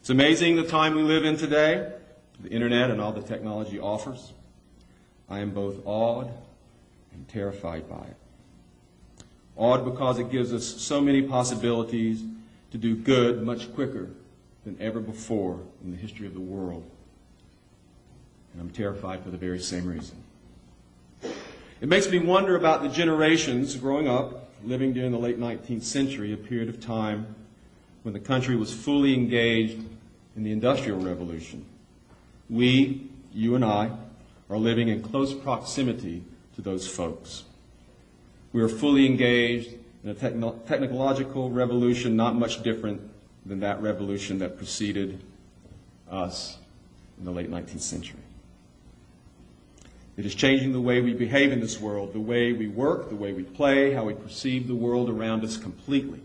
It's amazing the time we live in today, the internet and all the technology offers. I am both awed and terrified by it. Awed because it gives us so many possibilities to do good much quicker than ever before in the history of the world. And I'm terrified for the very same reason. It makes me wonder about the generations growing up, living during the late 19th century, a period of time when the country was fully engaged in the Industrial Revolution. We, you and I, are living in close proximity to those folks. We are fully engaged in a technological revolution not much different than that revolution that preceded us in the late 19th century. It is changing the way we behave in this world, the way we work, the way we play, how we perceive the world around us completely.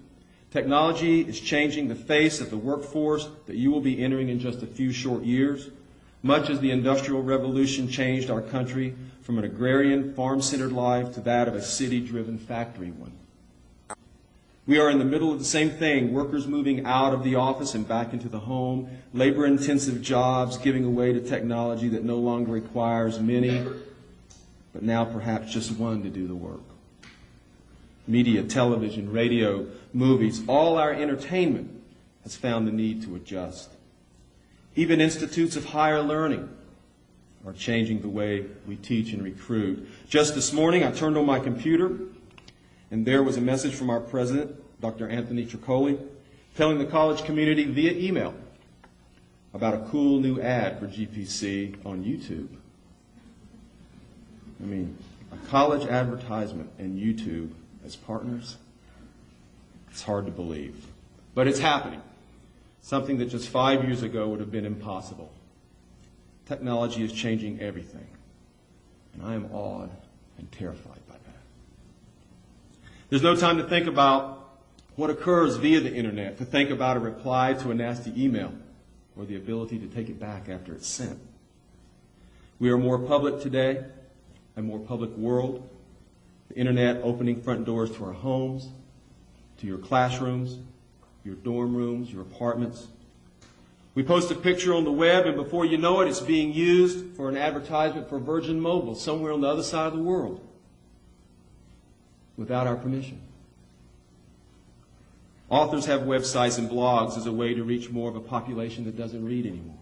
Technology is changing the face of the workforce that you will be entering in just a few short years, much as the Industrial Revolution changed our country from an agrarian, farm-centered life to that of a city-driven factory one. We are in the middle of the same thing, workers moving out of the office and back into the home, labor-intensive jobs giving away to technology that no longer requires many, but now perhaps just one to do the work. Media, television, radio, movies, all our entertainment has found the need to adjust. Even institutes of higher learning are changing the way we teach and recruit. Just this morning, I turned on my computer, and there was a message from our president, Dr. Anthony Tricoli, telling the college community via email about a cool new ad for GPC on YouTube. I mean, a college advertisement and YouTube as partners? It's hard to believe. But it's happening. Something that just 5 years ago would have been impossible. Technology is changing everything. And I am awed and terrified by that. There's no time to think about what occurs via the internet, to think about a reply to a nasty email or the ability to take it back after it's sent. We are more public today, a more public world. The internet opening front doors to our homes, to your classrooms, your dorm rooms, your apartments. We post a picture on the web, and before you know it, it's being used for an advertisement for Virgin Mobile somewhere on the other side of the world without our permission. Authors have websites and blogs as a way to reach more of a population that doesn't read anymore.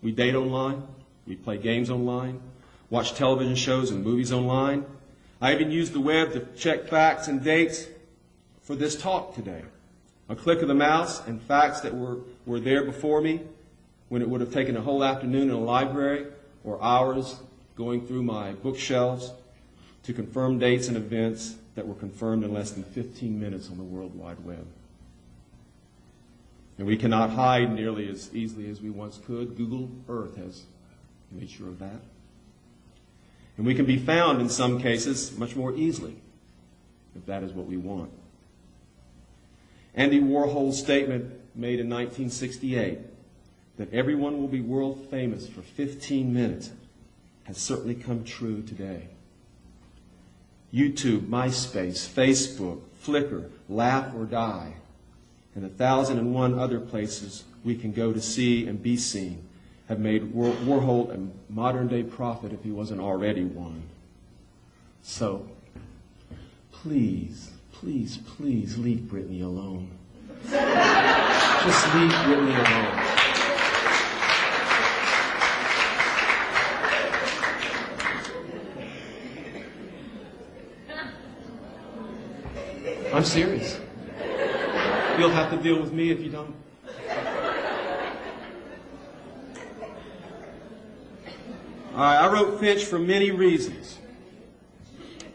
We date online. We play games online. Watch television shows and movies online. I even use the web to check facts and dates for this talk today. A click of the mouse and facts that were there before me when it would have taken a whole afternoon in a library or hours going through my bookshelves to confirm dates and events that were confirmed in less than 15 minutes on the World Wide Web. And we cannot hide nearly as easily as we once could. Google Earth has made sure of that. And we can be found in some cases much more easily if that is what we want. Andy Warhol's statement made in 1968 that everyone will be world famous for 15 minutes has certainly come true today. YouTube, MySpace, Facebook, Flickr, Laugh or Die, and 1,001 other places we can go to see and be seen have made Warhol a modern-day prophet if he wasn't already one. So, please, please, please leave Britney alone. Just leave Britney alone. I'm serious. You'll have to deal with me if you don't. I wrote Finch for many reasons,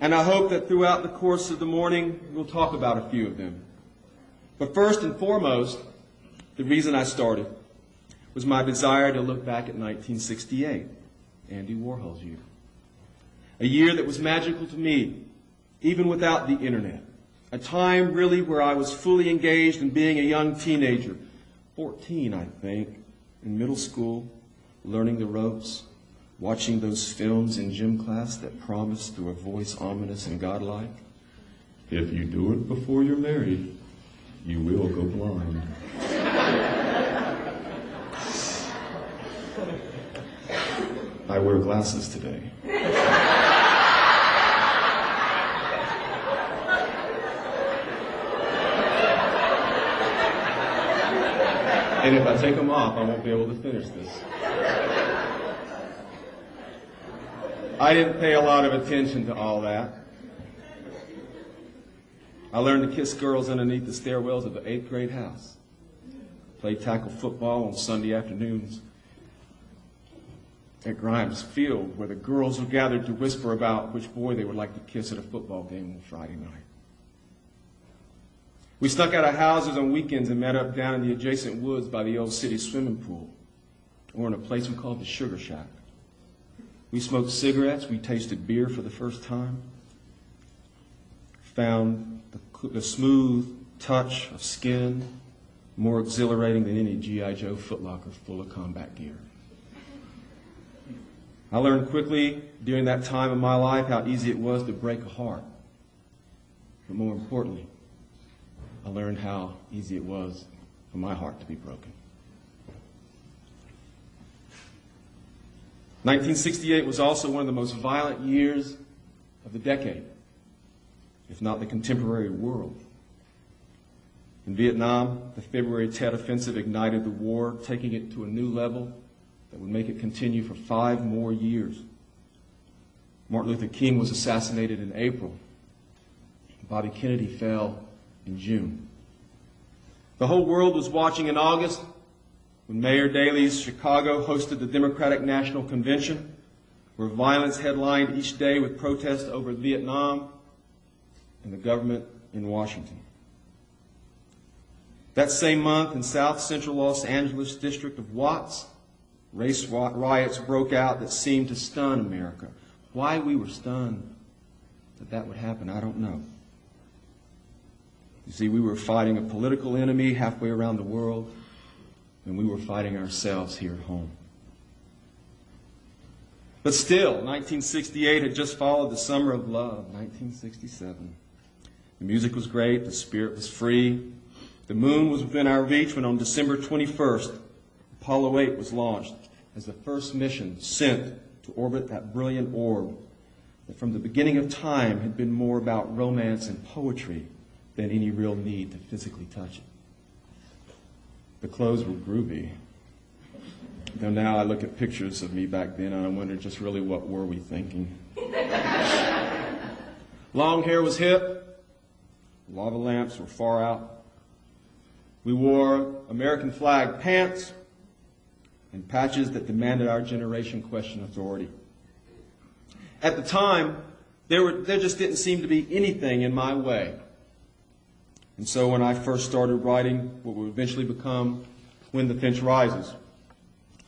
and I hope that throughout the course of the morning we'll talk about a few of them. But first and foremost, the reason I started was my desire to look back at 1968, Andy Warhol's year. A year that was magical to me, even without the internet. A time really where I was fully engaged in being a young teenager, 14 I think, in middle school, learning the ropes, watching those films in gym class that promised through a voice ominous and godlike, if you do it before you're married, you will go blind. wear glasses today. And if I take them off, I won't be able to finish this. I didn't pay a lot of attention to all that. I learned to kiss girls underneath the stairwells of the 8th grade house. Played tackle football on Sunday afternoons at Grimes Field, where the girls were gathered to whisper about which boy they would like to kiss at a football game on Friday night. We snuck out of houses on weekends and met up down in the adjacent woods by the old city swimming pool, or in a place we called the Sugar Shack. We smoked cigarettes. We tasted beer for the first time. Found the smooth touch of skin more exhilarating than any G.I. Joe footlocker full of combat gear. I learned quickly during that time of my life how easy it was to break a heart. But more importantly, I learned how easy it was for my heart to be broken. 1968 was also one of the most violent years of the decade, if not the contemporary world. In Vietnam, the February Tet Offensive ignited the war, taking it to a new level that would make it continue for 5 more years. Martin Luther King was assassinated in April. Bobby Kennedy fell in June. The whole world was watching in August when Mayor Daley's Chicago hosted the Democratic National Convention, where violence headlined each day with protests over Vietnam and the government in Washington. That same month, in South Central Los Angeles district of Watts, race riots broke out that seemed to stun America. Why we were stunned that would happen, I don't know. You see, we were fighting a political enemy halfway around the world, and we were fighting ourselves here at home. But still, 1968 had just followed the summer of love, 1967. The music was great, the spirit was free. The moon was within our reach when on December 21st, Apollo 8 was launched as the first mission sent to orbit that brilliant orb that from the beginning of time had been more about romance and poetry than any real need to physically touch it. The clothes were groovy. Though now I look at pictures of me back then and I wonder just really what were we thinking. Long hair was hip. Lava lamps were far out. We wore American flag pants and patches that demanded our generation question authority. At the time, there just didn't seem to be anything in my way. And so when I first started writing what would eventually become When the Finch Rises,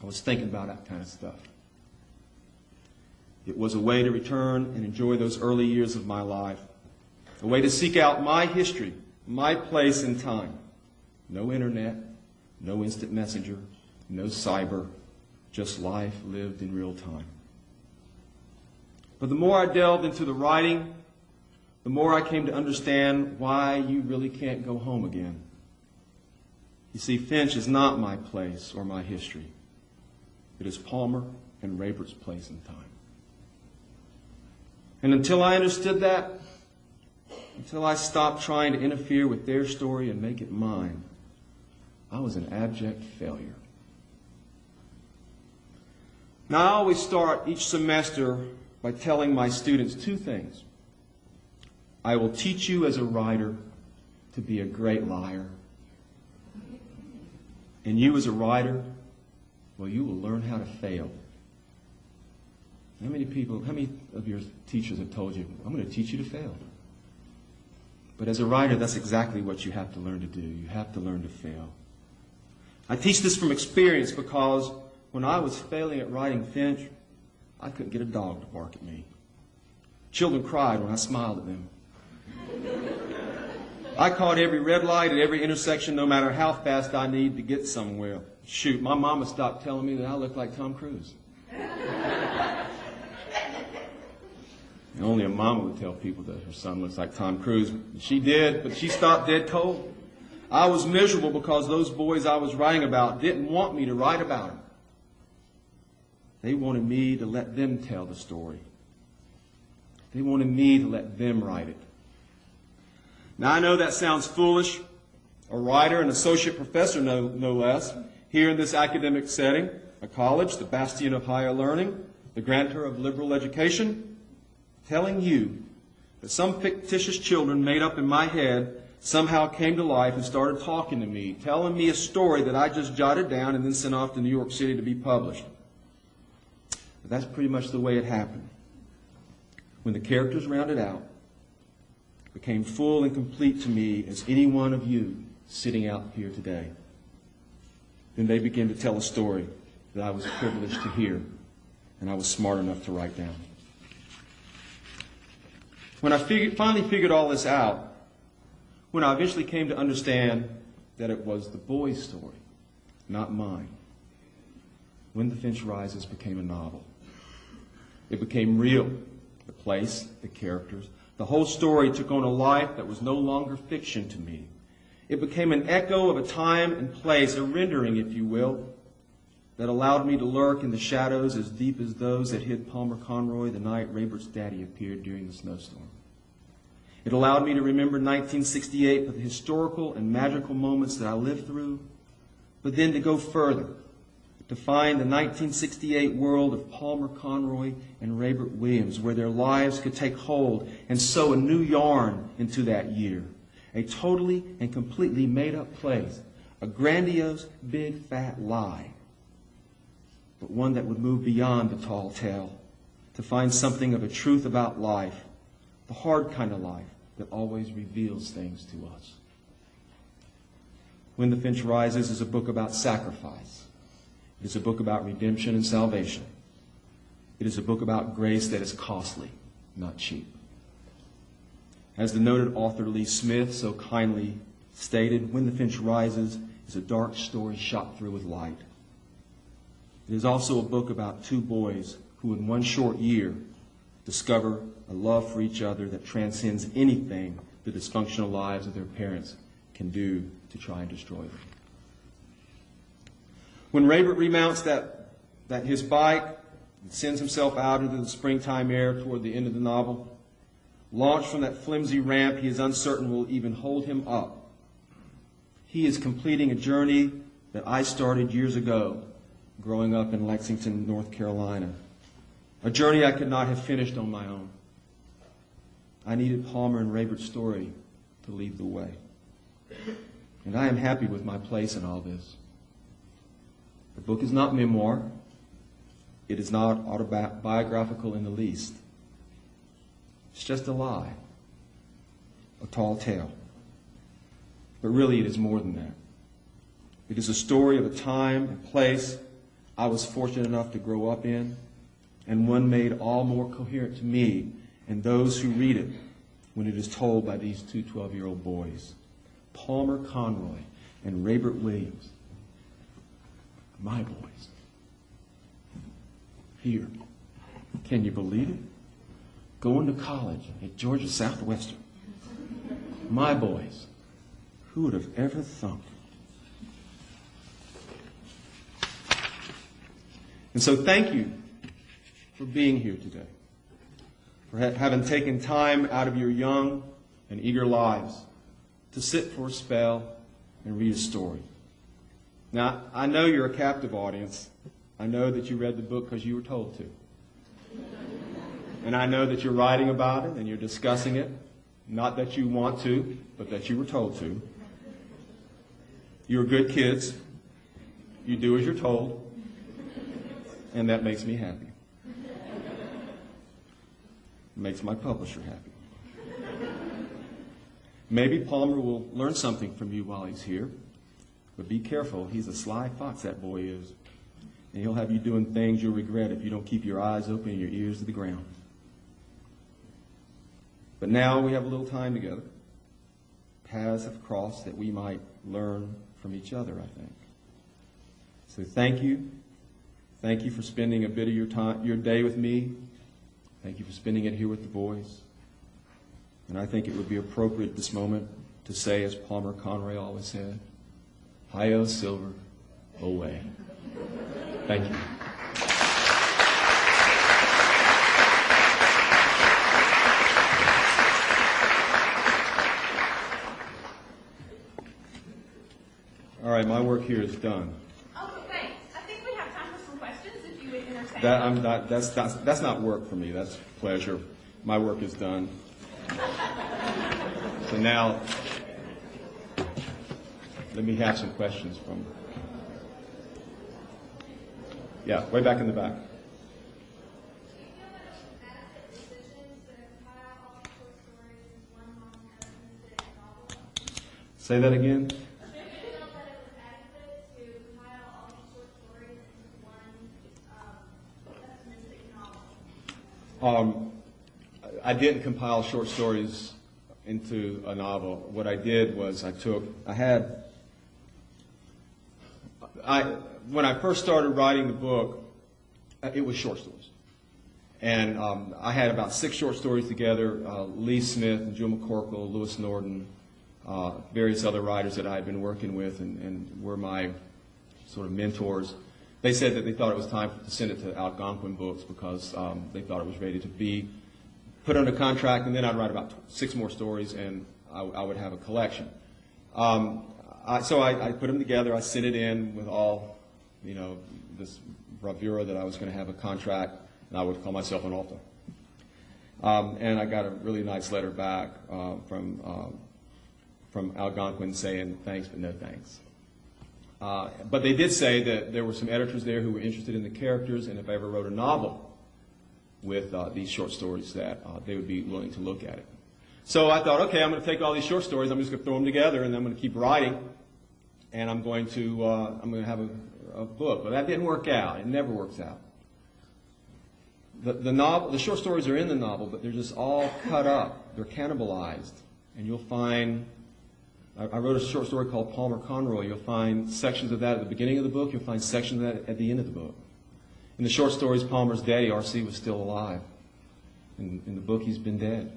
I was thinking about that kind of stuff. It was a way to return and enjoy those early years of my life, a way to seek out my history, my place in time. No internet, no instant messenger, no cyber, just life lived in real time. But the more I delved into the writing, the more I came to understand why you really can't go home again. You see, Finch is not my place or my history. It is Palmer and Raybert's place in time. And until I understood that, until I stopped trying to interfere with their story and make it mine, I was an abject failure. Now, I always start each semester by telling my students 2 things. I will teach you as a writer to be a great liar. And you as a writer, well, you will learn how to fail. How many of your teachers have told you, I'm going to teach you to fail? But as a writer, that's exactly what you have to learn to do. You have to learn to fail. I teach this from experience because when I was failing at writing Finch, I couldn't get a dog to bark at me. Children cried when I smiled at them. I caught every red light at every intersection, no matter how fast I need to get somewhere. Shoot, my mama stopped telling me that I looked like Tom Cruise. And only a mama would tell people that her son looks like Tom Cruise. She did, but she stopped dead cold. I was miserable because those boys I was writing about didn't want me to write about them. They wanted me to let them tell the story. They wanted me to let them write it. Now, I know that sounds foolish. A writer, an associate professor, no less, here in this academic setting, a college, the bastion of higher learning, the grantor of liberal education, telling you that some fictitious children made up in my head somehow came to life and started talking to me, telling me a story that I just jotted down and then sent off to New York City to be published. But that's pretty much the way it happened. When the characters rounded out, became full and complete to me as any one of you sitting out here today, then they began to tell a story that I was privileged to hear and I was smart enough to write down. When I finally figured all this out, when I eventually came to understand that it was the boys' story, not mine, When the Finch Rises became a novel. It became real. The place, the characters, the whole story took on a life that was no longer fiction to me. It became an echo of a time and place, a rendering, if you will, that allowed me to lurk in the shadows as deep as those that hid Palmer Conroy the night Raybert's daddy appeared during the snowstorm. It allowed me to remember 1968 with the historical and magical moments that I lived through, but then to go further, to find the 1968 world of Palmer Conroy and Raybert Williams, where their lives could take hold and sew a new yarn into that year. A totally and completely made-up place, a grandiose, big, fat lie, but one that would move beyond the tall tale to find something of a truth about life, the hard kind of life that always reveals things to us. When the Finch Rises is a book about sacrifice. It is a book about redemption and salvation. It is a book about grace that is costly, not cheap. As the noted author Lee Smith so kindly stated, When the Finch Rises is a dark story shot through with light. It is also a book about two boys who in one short year discover a love for each other that transcends anything the dysfunctional lives of their parents can do to try and destroy them. When Raybert remounts that his bike and sends himself out into the springtime air toward the end of the novel, launched from that flimsy ramp he is uncertain will even hold him up, he is completing a journey that I started years ago growing up in Lexington, North Carolina. A journey I could not have finished on my own. I needed Palmer and Raybert's story to lead the way. And I am happy with my place in all this. The book is not memoir. It is not autobiographical in the least. It's just a lie, a tall tale. But really it is more than that. It is a story of a time and place I was fortunate enough to grow up in, and one made all more coherent to me and those who read it when it is told by these two 12-year-old boys, Palmer Conroy and Raybert Williams, my boys. Here, can you believe it? Going to college at Georgia Southwestern. My boys. Who would have ever thunk? And so thank you for being here today, for having taken time out of your young and eager lives to sit for a spell and read a story. Now, I know you're a captive audience. I know that you read the book because you were told to. And I know that you're writing about it and you're discussing it, not that you want to, but that you were told to. You're good kids. You do as you're told. And that makes me happy. It makes my publisher happy. Maybe Palmer will learn something from you while he's here. But be careful. He's a sly fox, that boy is. And he'll have you doing things you'll regret if you don't keep your eyes open and your ears to the ground. But now we have a little time together. Paths have crossed that we might learn from each other, I think. So thank you. Thank you for spending a bit of your day with me. Thank you for spending it here with the boys. And I think it would be appropriate at this moment to say, as Palmer Conroy always said, Hi-O Silver, away. Thank you. All right, my work here is done. Oh, thanks. I think we have time for some questions if you would entertain. That's not work for me. That's pleasure. My work is done. So now, let me have some questions from. Yeah, way back in the back. Say that again. I didn't compile short stories into a novel. What I did was when I first started writing the book, it was short stories. And I had about 6 short stories together, Lee Smith and Joe McCorkle, Lewis Norton, various other writers that I had been working with and were my sort of mentors. They said that they thought it was time to send it to Algonquin Books because they thought it was ready to be put under contract, and then I'd write about 6 more stories, and I would have a collection. So I put them together. I sent it in with all, this bravura that I was going to have a contract, and I would call myself an author. And I got a really nice letter back from Algonquin saying thanks, but no thanks. But they did say that there were some editors there who were interested in the characters, and if I ever wrote a novel with these short stories, that they would be willing to look at it. So I thought, okay, I'm going to take all these short stories, I'm just going to throw them together, and I'm going to keep writing, and I'm going to have a book. But that didn't work out. It never works out. The short stories are in the novel, but they're just all cut up. They're cannibalized, and you'll find. I wrote a short story called Palmer Conroy. You'll find sections of that at the beginning of the book. You'll find sections of that at the end of the book. In the short stories, Palmer's daddy, R.C., was still alive. In the book, he's been dead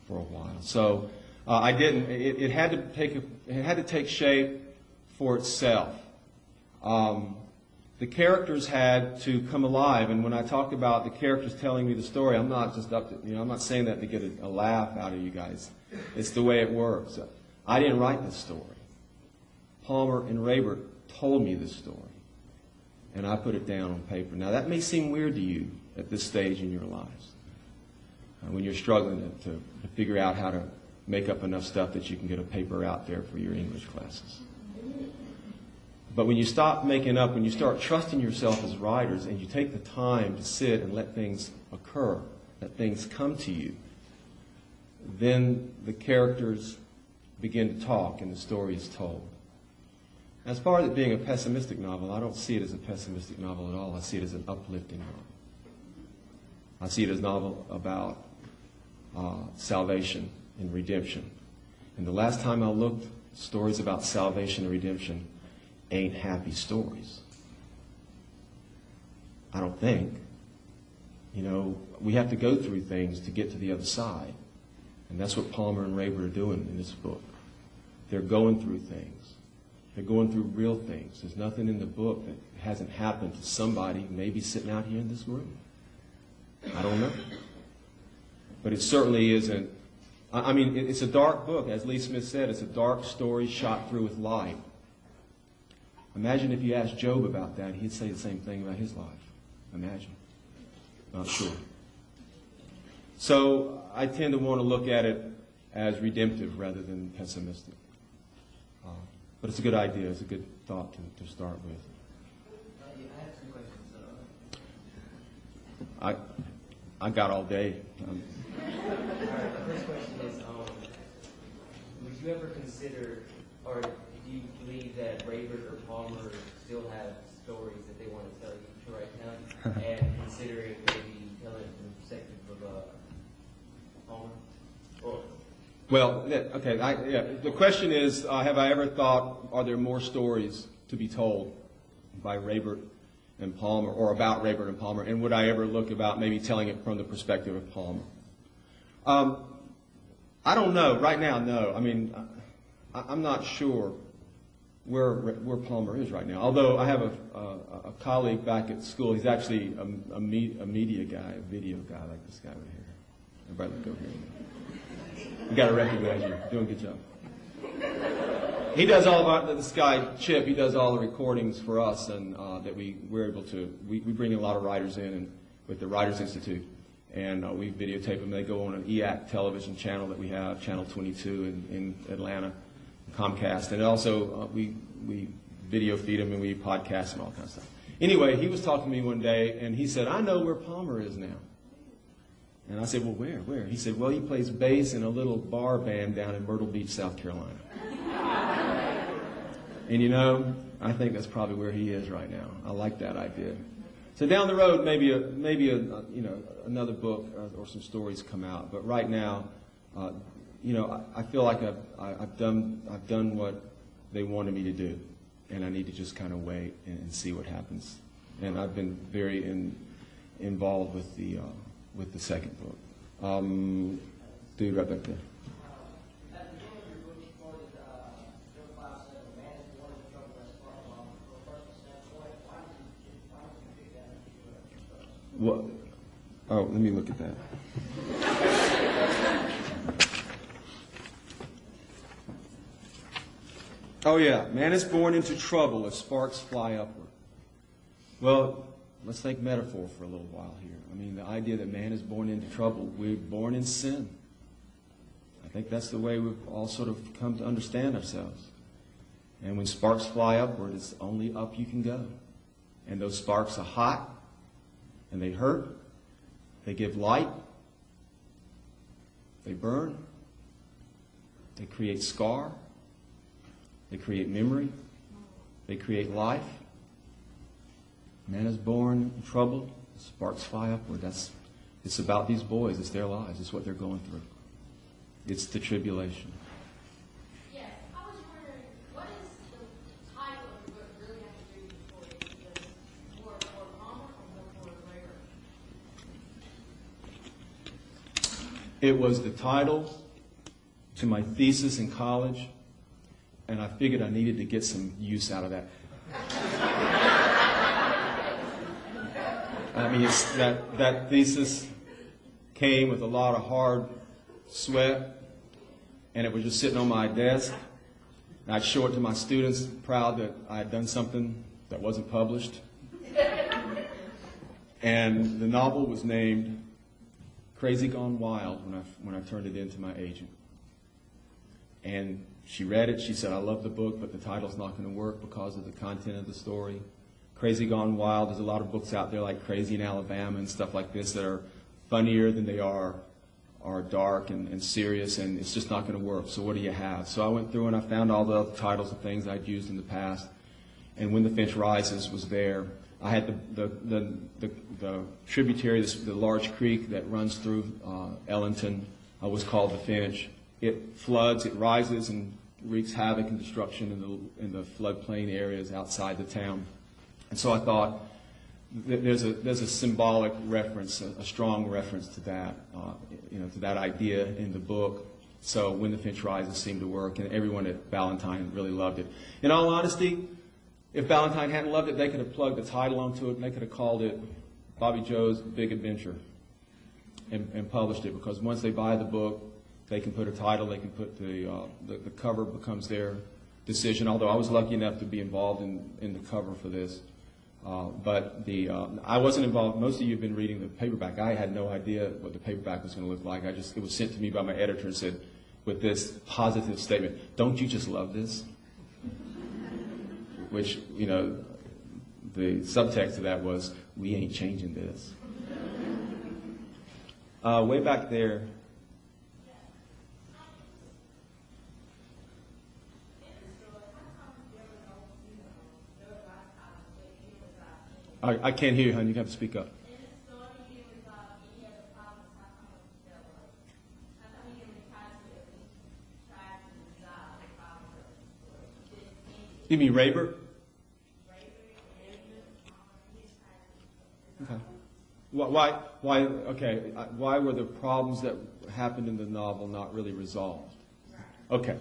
for a while. So I didn't. It had to take shape for itself. The characters had to come alive, and when I talk about the characters telling me the story, I'm not just I'm not saying that to get a laugh out of you guys. It's the way it works. I didn't write this story. Palmer and Raybert told me this story, and I put it down on paper. Now, that may seem weird to you at this stage in your lives, when you're struggling to figure out how to make up enough stuff that you can get a paper out there for your English classes. But when you stop making up, when you start trusting yourself as writers, and you take the time to sit and let things occur, let things come to you, then the characters begin to talk and the story is told. As far as it being a pessimistic novel, I don't see it as a pessimistic novel at all. I see it as an uplifting novel. I see it as a novel about salvation and redemption. And the last time I looked, stories about salvation and redemption ain't happy stories. I don't think. We have to go through things to get to the other side. And that's what Palmer and Raybert are doing in this book. They're going through things. They're going through real things. There's nothing in the book that hasn't happened to somebody maybe sitting out here in this room. I don't know. But it certainly isn't. It's a dark book. As Lee Smith said, it's a dark story shot through with light. Imagine if you asked Job about that, he'd say the same thing about his life. Imagine. Not sure. So I tend to want to look at it as redemptive rather than pessimistic. But it's a good idea. It's a good thought to start with. I have some questions. I got all day. All right, the first question is, would you ever consider, or do you believe that Raybert or Palmer still have stories that they want to tell you to write down, and considering maybe telling it from the perspective of Palmer? Well, okay. The question is, have I ever thought, are there more stories to be told by Raybert and Palmer, or about Raybert and Palmer, and would I ever look about maybe telling it from the perspective of Palmer? I don't know. Right now, no. I'm not sure where Palmer is right now. Although I have a colleague back at school. He's actually a media guy, a video guy, like this guy over here. Everybody look over here. You got to recognize you. Doing a good job. He does all of our, this guy, Chip, he does all the recordings for us, and that we're able to, we bring a lot of writers in and with the Writers Institute, and we videotape them. They go on an EAC television channel that we have, Channel 22 in Atlanta, Comcast, and also we video feed them and we podcast and all kinds of stuff. Anyway, he was talking to me one day, and he said, I know where Palmer is now. And I said, well, where? He said, well, he plays bass in a little bar band down in Myrtle Beach, South Carolina. And you know, I think that's probably where he is right now. I like that idea. So down the road, maybe another book or some stories come out. But right now, I feel like I've done what they wanted me to do, and I need to just kind of wait and see what happens. And I've been very involved with the second book. Dude, right back there. What? Oh, let me look at that. Oh yeah, man is born into trouble as sparks fly upward. Well, let's think metaphor for a little while here. I mean, the idea that man is born into trouble, we're born in sin. I think that's the way we've all sort of come to understand ourselves. And when sparks fly upward, it's only up you can go. And those sparks are hot, and they hurt, they give light, they burn, they create scar, they create memory, they create life. Man is born in trouble, sparks fly upward. It's about these boys, it's their lives, it's what they're going through. It's the tribulation. Yes, I was wondering, what is the title of the book really have to do with the story? Is it more for Palmer or more for Raver? It was the title to my thesis in college, and I figured I needed to get some use out of that. I mean, that thesis came with a lot of hard sweat, and it was just sitting on my desk. And I'd show it to my students, proud that I had done something that wasn't published. And the novel was named Crazy Gone Wild when I turned it in to my agent. And she read it. She said, I love the book, but the title's not going to work because of the content of the story. Crazy Gone Wild, there's a lot of books out there like Crazy in Alabama and stuff like this that are funnier than they are dark and serious, and it's just not going to work. So what do you have? So I went through and I found all the other titles of things I'd used in the past. And When the Finch Rises was there. I had the tributary, the large creek that runs through Ellington was called the Finch. It floods, it rises, and wreaks havoc and destruction in the floodplain areas outside the town. And so I thought there's a symbolic reference, a strong reference to that, to that idea in the book. So When the Finch Rises seemed to work, and everyone at Ballantine really loved it. In all honesty, if Ballantine hadn't loved it, they could have plugged the title onto it, and they could have called it Bobby Joe's Big Adventure and published it, because once they buy the book, they can put a title, they can put the cover becomes their decision, although I was lucky enough to be involved in the cover for this. But I wasn't involved. Most of you have been reading the paperback. I had no idea what the paperback was going to look like. It was sent to me by my editor and said, with this positive statement, don't you just love this? Which, the subtext of that was, we ain't changing this. Way back there. I can't hear you, honey. You have to speak up. You mean Raber? Okay. Why? Okay. Why were the problems that happened in the novel not really resolved? Okay,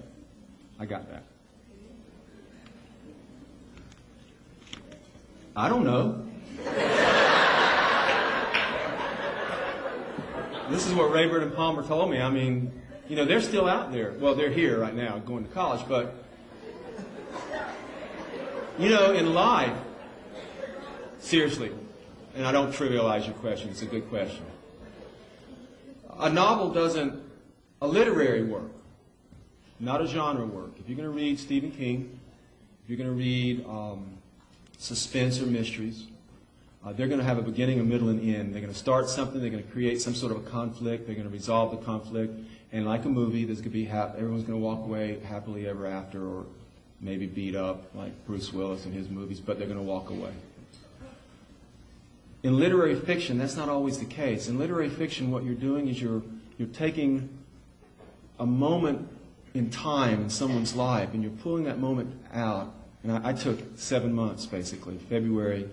I got that. I don't know. This is what Raybert and Palmer told me. I mean, they're still out there. Well, they're here right now going to college, but You know, in life, seriously, and I don't trivialize your question, it's a good question. A novel doesn't, a literary work, not a genre work. If you're going to read Stephen King, if you're going to read suspense or mysteries, they're going to have a beginning, a middle, and end. They're going to start something, they're going to create some sort of a conflict, they're going to resolve the conflict, and like a movie, there's going to be everyone's going to walk away happily ever after, or maybe beat up like Bruce Willis in his movies, but they're going to walk away. In literary fiction, that's not always the case. In literary fiction, what you're doing is you're taking a moment in time in someone's life, and you're pulling that moment out. And I took 7 months, basically, February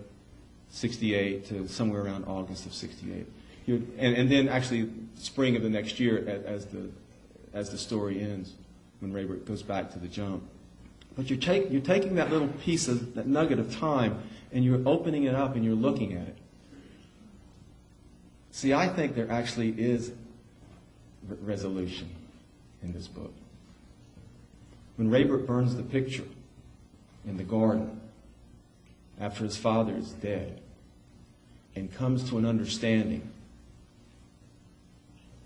68 to somewhere around August of 68. And then actually spring of the next year as the story ends, when Raybert goes back to the jump. But you're taking that little piece of, that nugget of time, and you're opening it up and you're looking at it. See, I think there actually is resolution in this book. When Raybert burns the picture in the garden after his father is dead and comes to an understanding,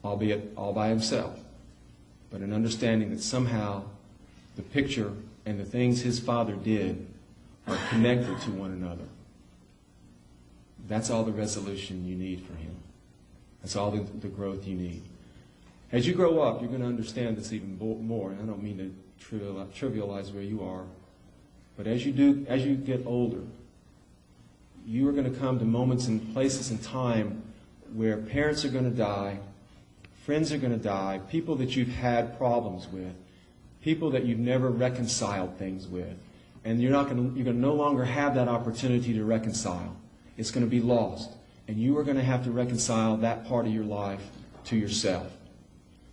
albeit all by himself, but an understanding that somehow the picture and the things his father did are connected to one another. That's all the resolution you need for him. That's all the growth you need. As you grow up, you're going to understand this even more. And I don't mean to trivialize where you are, but as you get older, you are going to come to moments and places in time where parents are going to die, friends are going to die, people that you've had problems with, people that you've never reconciled things with, and you're going to no longer have that opportunity to reconcile. It's going to be lost. And you are going to have to reconcile that part of your life to yourself.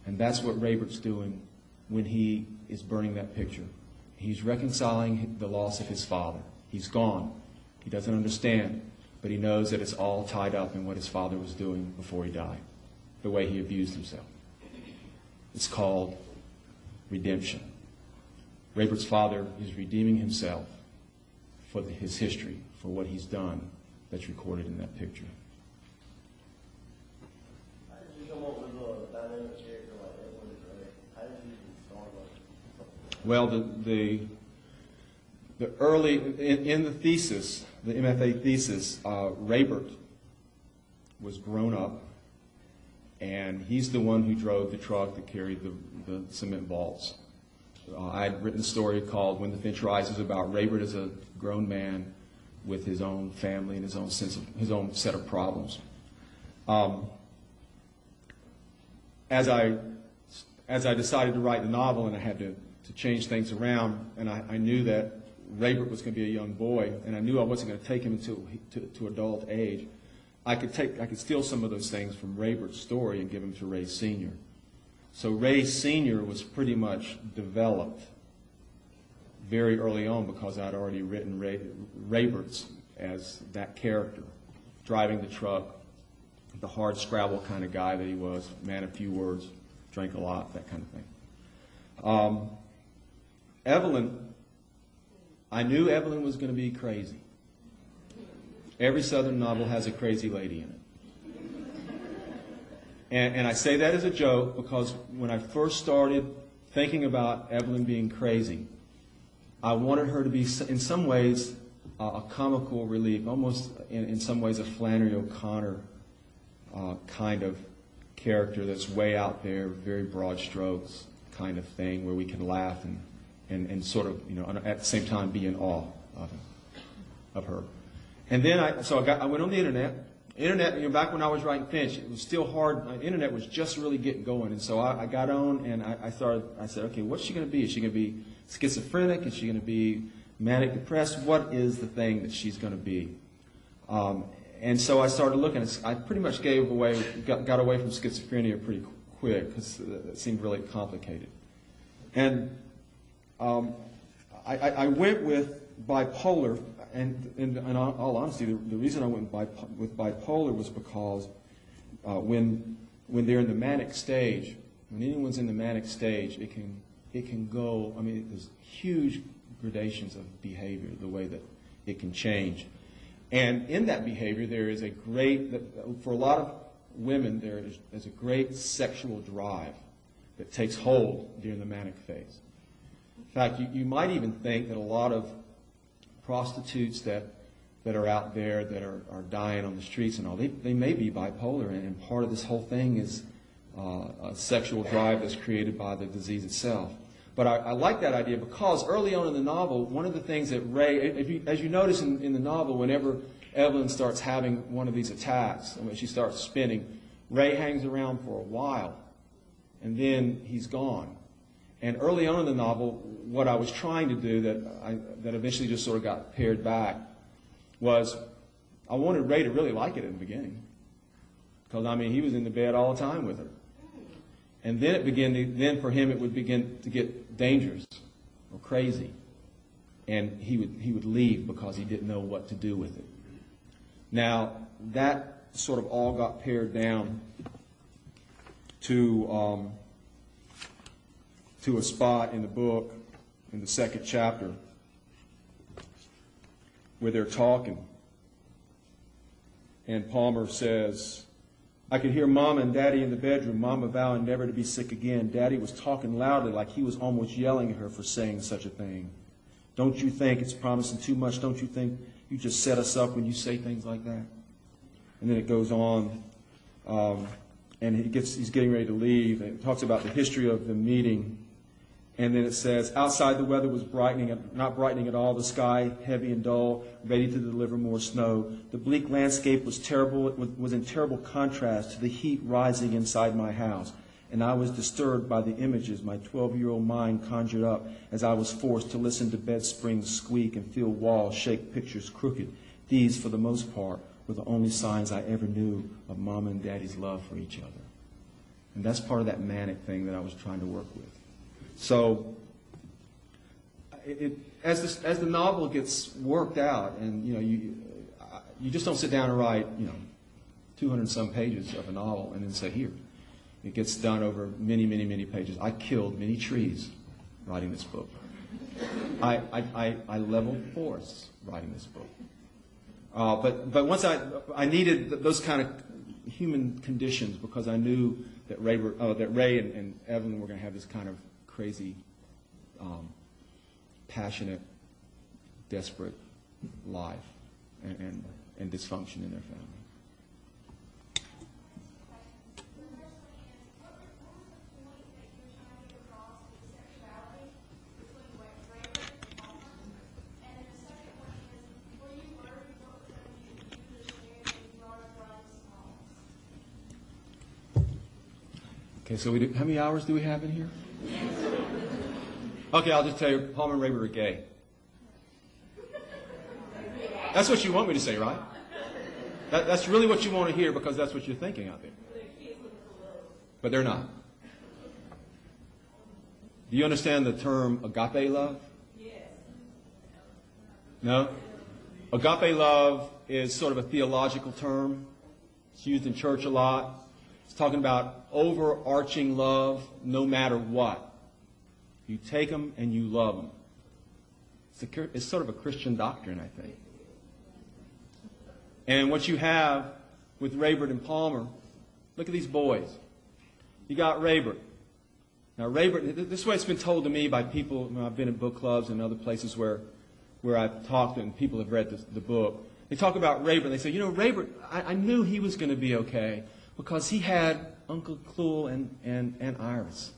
And that's what Raybert's doing when he is burning that picture. He's reconciling the loss of his father. He's gone. He doesn't understand, but he knows that it's all tied up in what his father was doing before he died, the way he abused himself. It's called redemption. Raybert's father is redeeming himself for his history, for what he's done that's recorded in that picture. Well, the early, in the thesis, the MFA thesis, Raybert was grown up, and he's the one who drove the truck that carried the cement vaults. I had written a story called When the Finch Rises about Raybert as a grown man with his own family and his own set of problems. As I decided to write the novel, and I had to change things around, and I knew that Raybert was going to be a young boy, and I knew I wasn't going to take him until to adult age. I could steal some of those things from Raybert's story and give them to Ray Sr. So Ray Sr. was pretty much developed very early on because I'd already written Raybert's as that character, driving the truck, the hard scrabble kind of guy that he was, man of few words, drank a lot, that kind of thing. Evelyn, I knew Evelyn was going to be crazy. Every Southern novel has a crazy lady in it. And I say that as a joke because when I first started thinking about Evelyn being crazy, I wanted her to be, in some ways, a comical relief, almost in some ways a Flannery O'Connor kind of character that's way out there, very broad strokes kind of thing, where we can laugh and sort of, at the same time be in awe of her. And then I went on the internet. Internet, back when I was writing Finch, it was still hard. The internet was just really getting going. And so I got on and I said, okay, what's she going to be? Is she going to be schizophrenic? Is she going to be manic depressed? What is the thing that she's going to be? And so I started looking. I pretty much got away from schizophrenia pretty quick because it seemed really complicated. And I went with bipolar. And in all honesty, the reason I went with bipolar was because when they're in the manic stage, when anyone's in the manic stage, it can go. I mean, there's huge gradations of behavior, the way that it can change. And in that behavior, there is a great, for a lot of women, there's a great sexual drive that takes hold during the manic phase. In fact, you might even think that a lot of prostitutes that are out there that are dying on the streets and all, they may be bipolar, and part of this whole thing is a sexual drive that's created by the disease itself. But I like that idea because early on in the novel, one of the things that Ray, as you notice in the novel, whenever Evelyn starts having one of these attacks, and when she starts spinning, Ray hangs around for a while, and then he's gone. And early on in the novel, what I was trying to do that eventually just sort of got pared back was I wanted Ray to really like it in the beginning. Because, I mean, he was in the bed all the time with her. And then for him it would begin to get dangerous or crazy. And he would leave because he didn't know what to do with it. Now, that sort of all got pared down to a spot in the book, in the second chapter, where they're talking. And Palmer says, I could hear Mama and Daddy in the bedroom, Mama vowing never to be sick again. Daddy was talking loudly like he was almost yelling at her for saying such a thing. Don't you think it's promising too much? Don't you think you just set us up when you say things like that? And then it goes on, and he's getting ready to leave, and it talks about the history of the meeting. And then it says, outside the weather was not brightening at all, the sky heavy and dull, ready to deliver more snow. The bleak landscape was terrible. It was in terrible contrast to the heat rising inside my house. And I was disturbed by the images my 12-year-old mind conjured up as I was forced to listen to bed springs squeak and feel walls shake, pictures crooked. These, for the most part, were the only signs I ever knew of Mama and Daddy's love for each other. And that's part of that manic thing that I was trying to work with. So, as the novel gets worked out, and you just don't sit down and write 200 and some pages of a novel and then say here. It gets done over many, many, many pages. I killed many trees writing this book. I leveled forests writing this book. But once I needed those kind of human conditions because I knew that Ray and Evelyn were going to have this kind of crazy, passionate, desperate life and dysfunction in their family. Okay, so how many hours do we have in here? Okay, I'll just tell you, Palmer and Ray were gay. That's what you want me to say, right? That's really what you want to hear because that's what you're thinking out there. But they're not. Do you understand the term agape love? Yes. No? Agape love is sort of a theological term. It's used in church a lot. It's talking about overarching love no matter what. You take them and you love them. It's sort of a Christian doctrine, I think. And what you have with Raybert and Palmer, look at these boys. You got Raybert. Now, Raybert, this way it's been told to me by people, I've been in book clubs and other places where I've talked and people have read the book. They talk about Raybert and they say, Raybert, I knew he was going to be okay because he had Uncle Cluel and Iris.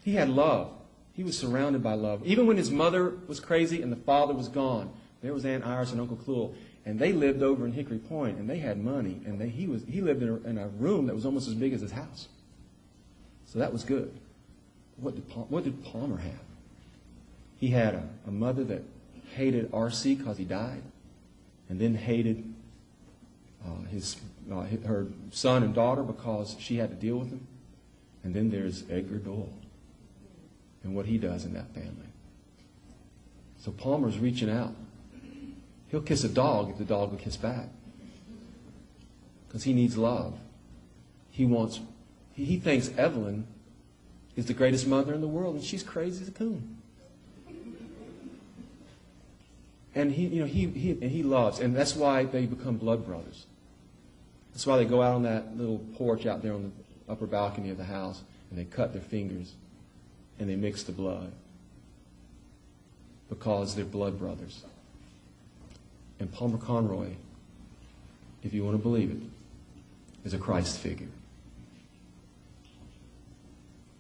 He had love. He was surrounded by love. Even when his mother was crazy and the father was gone, there was Aunt Iris and Uncle Cluel. And they lived over in Hickory Point, and they had money. And he lived in a room that was almost as big as his house. So that was good. What did Palmer have? He had a mother that hated R.C. because he died, and then hated her son and daughter because she had to deal with him. And then there's Edgar Dole and what he does in that family. So Palmer's reaching out. He'll kiss a dog if the dog will kiss back. Because he needs love. He thinks Evelyn is the greatest mother in the world, and she's crazy as a coon. And he loves, and that's why they become blood brothers. That's why they go out on that little porch out there on the upper balcony of the house, and they cut their fingers, and they mix the blood. Because they're blood brothers. And Palmer Conroy, if you want to believe it, is a Christ figure.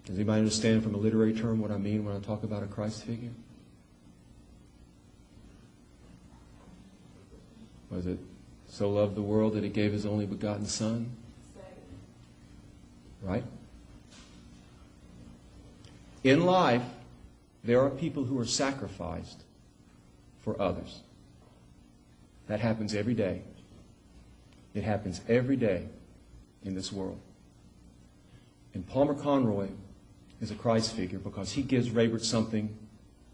Does anybody understand from a literary term what I mean when I talk about a Christ figure? Was it so loved the world that he gave his only begotten Son? Right? In life, there are people who are sacrificed for others. That happens every day. It happens every day in this world. And Palmer Conroy is a Christ figure because he gives Raybert something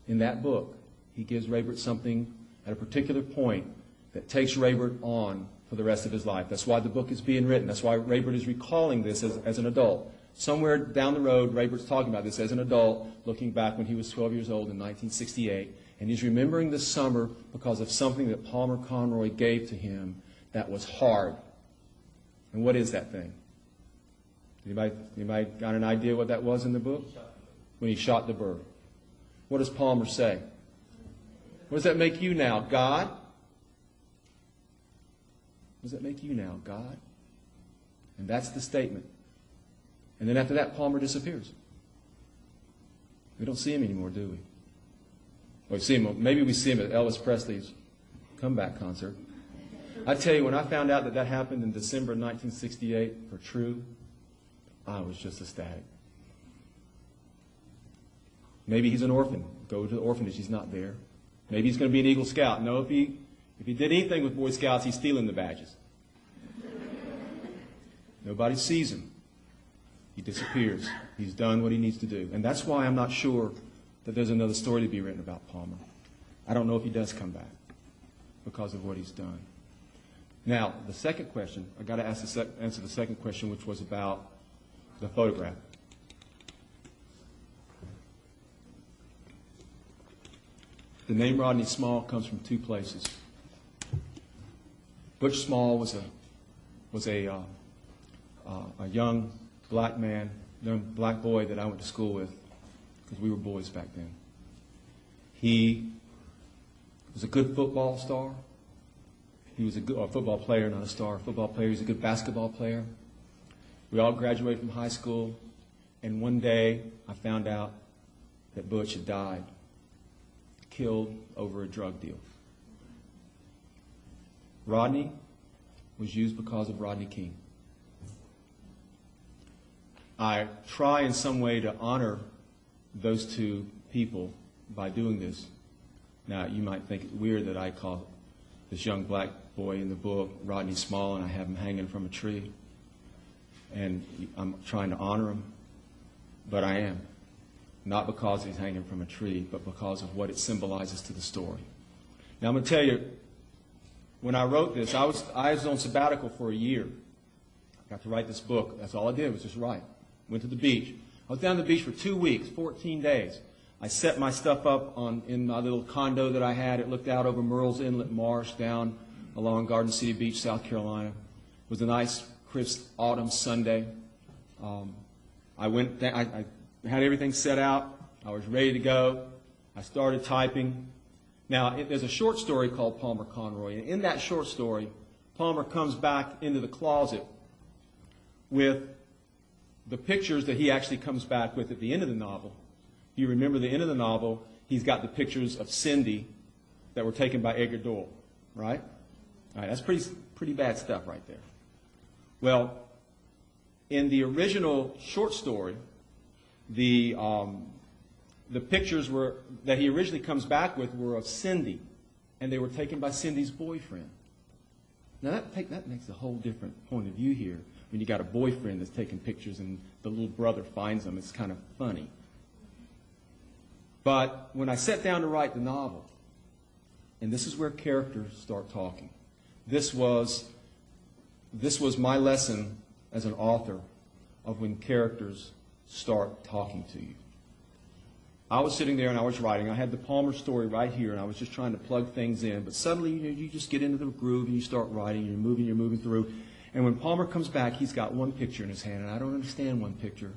in that book. He gives Raybert something at a particular point that takes Raybert on for the rest of his life. That's why the book is being written. That's why Raybert is recalling this as an adult. Somewhere down the road, Raybert's talking about this as an adult, looking back when he was 12 years old in 1968. And he's remembering this summer because of something that Palmer Conroy gave to him that was hard. And what is that thing? Anybody got an idea what that was in the book? When he shot the bird. What does Palmer say? What does that make you now, God? What does that make you now, God? And that's the statement. And then after that, Palmer disappears. We don't see him anymore, do we? Well, we see him. Maybe we see him at Elvis Presley's comeback concert. I tell you, when I found out that that happened in December of 1968 for True, I was just ecstatic. Maybe he's an orphan. Go to the orphanage. He's not there. Maybe he's going to be an Eagle Scout. No, if he did anything with Boy Scouts, he's stealing the badges. Nobody sees him. He disappears. He's done what he needs to do. And that's why I'm not sure that there's another story to be written about Palmer. I don't know if he does come back because of what he's done. Now, the second question, I've got to answer the second question, which was about the photograph. The name Rodney Small comes from two places. Butch Small was a young black man, young black boy that I went to school with, because we were boys back then. He was a good football star. He was a football player, not a star. Football player. He was a good basketball player. We all graduated from high school, and one day I found out that Butch had died, killed over a drug deal. Rodney was used because of Rodney King. I try in some way to honor those two people by doing this. Now, you might think it weird that I call this young black boy in the book Rodney Small and I have him hanging from a tree. And I'm trying to honor him, but I am. Not because he's hanging from a tree, but because of what it symbolizes to the story. Now, I'm going to tell you, when I wrote this, I was on sabbatical for a year. I got to write this book. That's all I did was just write. Went to the beach. I was down the beach for 2 weeks, 14 days. I set my stuff up in my little condo that I had. It looked out over Murrells Inlet Marsh down along Garden City Beach, South Carolina. It was a nice, crisp autumn Sunday. I went down, I had everything set out. I was ready to go. I started typing. Now, there's a short story called Palmer Conroy. And in that short story, Palmer comes back into the closet with the pictures that he actually comes back with at the end of the novel. If you remember the end of the novel, he's got the pictures of Cindy that were taken by Edgar Doyle, right? All right, that's pretty bad stuff right there. Well, in the original short story, the pictures that he originally comes back with were of Cindy, and they were taken by Cindy's boyfriend. Now that makes a whole different point of view here. When you got a boyfriend that's taking pictures and the little brother finds them, it's kind of funny. But when I sat down to write the novel, and this is where characters start talking, this was my lesson as an author of when characters start talking to you. I was sitting there and I was writing. I had the Palmer story right here, and I was just trying to plug things in. But suddenly, you just get into the groove and you start writing. You're moving through. And when Palmer comes back, he's got one picture in his hand, and I don't understand one picture.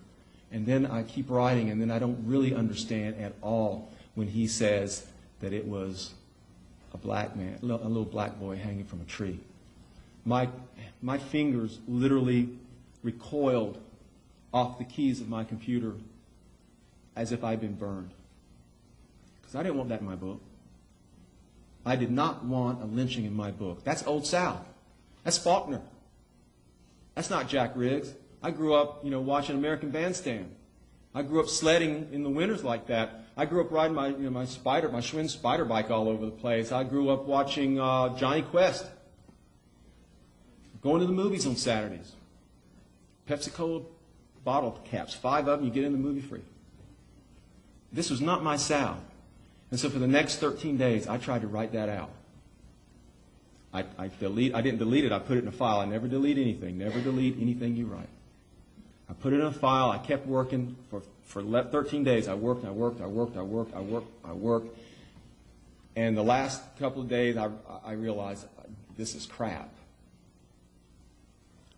And then I keep writing, and then I don't really understand at all when he says that it was a black man, a little black boy hanging from a tree. My fingers literally recoiled off the keys of my computer as if I'd been burned. Because I didn't want that in my book. I did not want a lynching in my book. That's Old South. That's Faulkner. That's not Jack Riggs. I grew up, watching American Bandstand. I grew up sledding in the winters like that. I grew up riding my Schwinn spider bike all over the place. I grew up watching Johnny Quest. Going to the movies on Saturdays. Pepsi-Cola bottle caps, 5 of them, you get in the movie free. This was not my South. And so for the next 13 days, I tried to write that out. I didn't delete it. I put it in a file. I never delete anything. Never delete anything you write. I put it in a file. I kept working for 13 days. I worked. And the last couple of days, I realized this is crap.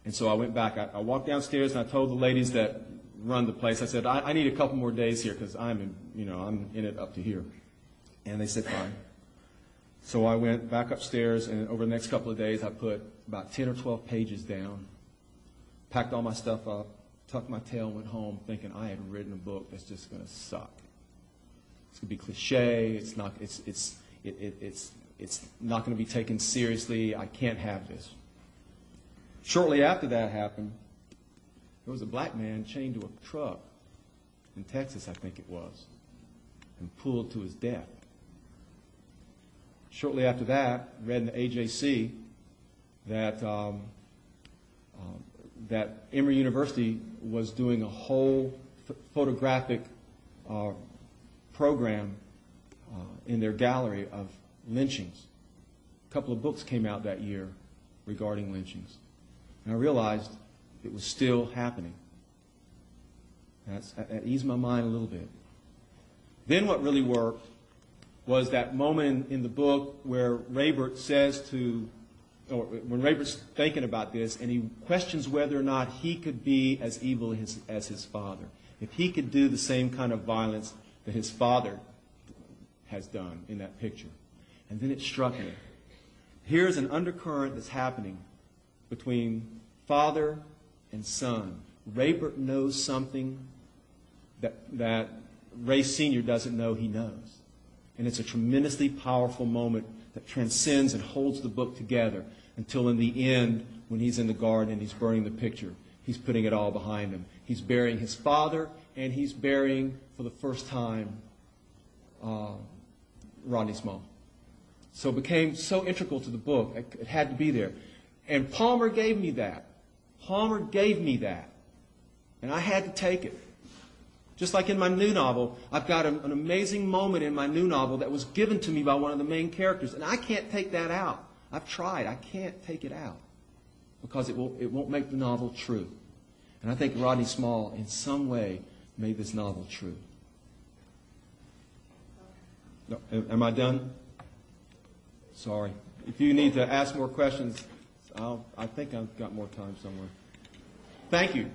And so I went back. I walked downstairs and I told the ladies that run the place, I said, I need a couple more days here because I'm in it up to here. And they said, fine. So I went back upstairs, and over the next couple of days, I put about 10 or 12 pages down, packed all my stuff up, tucked my tail, and went home thinking I had written a book that's just going to suck. It's going to be cliche. It's not going to be taken seriously. I can't have this. Shortly after that happened, there was a black man chained to a truck in Texas, I think it was, and pulled to his death. Shortly after that, I read in the AJC that that Emory University was doing a whole photographic program in their gallery of lynchings. A couple of books came out that year regarding lynchings. And I realized it was still happening. That eased my mind a little bit. Then what really worked was that moment in the book where Raybert says to, or when Raybert's thinking about this, and he questions whether or not he could be as evil as his father. If he could do the same kind of violence that his father has done in that picture. And then it struck me. Here's an undercurrent that's happening between father and son. Raybert knows something that Ray Sr. doesn't know he knows. And it's a tremendously powerful moment that transcends and holds the book together until in the end, when he's in the garden and he's burning the picture, he's putting it all behind him. He's burying his father, and he's burying, for the first time, Rodney Small. So it became so integral to the book, it had to be there. And Palmer gave me that. Palmer gave me that. And I had to take it. Just like in my new novel, I've got an amazing moment in my new novel that was given to me by one of the main characters, and I can't take that out. I've tried. I can't take it out because it won't make the novel true. And I think Rodney Small, in some way, made this novel true. No, am I done? Sorry. If you need to ask more questions, I think I've got more time somewhere. Thank you.